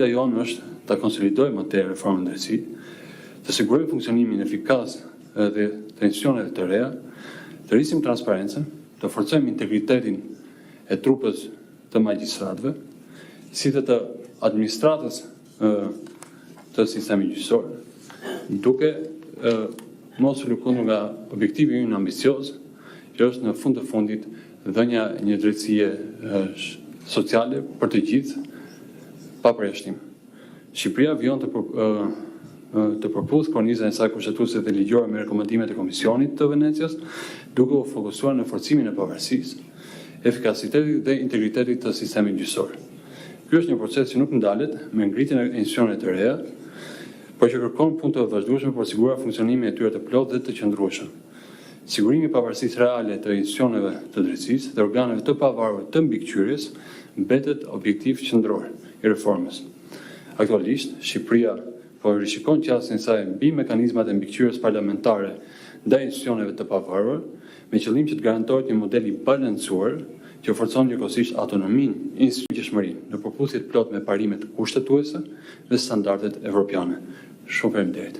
jonë është ta konsolidojmë atë reformën drejtësi, të sigurojmë funksionimin efikas dhe të institucioneve të reja, të rrisim transparencën, të forcojmë integritetin e trupës të magjistratëve, si dhe të administratës të sistemit gjyqësor, duke mos u lëkundur nga objektivi ynë ambicioz, që është në fund të fundit dhënia një drejtësie sociale për të gjithë, pa përjashtim. Shqipëria vijon të përputhë kornizën e saj kushtetuese dhe ligjore me rekomandimet e Komisionit të Venecias, duke u fokusuar në forcimin e pavarësisë, efikasitetit dhe integritetit të sistemit gjyqësor. Ky është një proces që nuk ndalet me ngritjen e institucioneve të reja, por që kërkon punë të vazhdueshme për siguruar funksionimin e tyre të plotë dhe të qëndrueshëm. Sigurimi i pavarësisë reale të institucioneve të drejtësisë dhe organeve të pavarura të mbikëqyrjes mbetet objektiv qendror i reformës. Aktualisht, Shqipëria po rishikon qasjen e saj mbi mekanizmat e mbikëqyrjes parlamentare ndaj institucioneve të pavarura, me qëllim që të garantohet një model i balancuar që forcon njëkohësisht autonominë, institucionshmërinë në përputhje të plotë me parimet kushtetuese dhe standardet evropiane. Shumë faleminderit.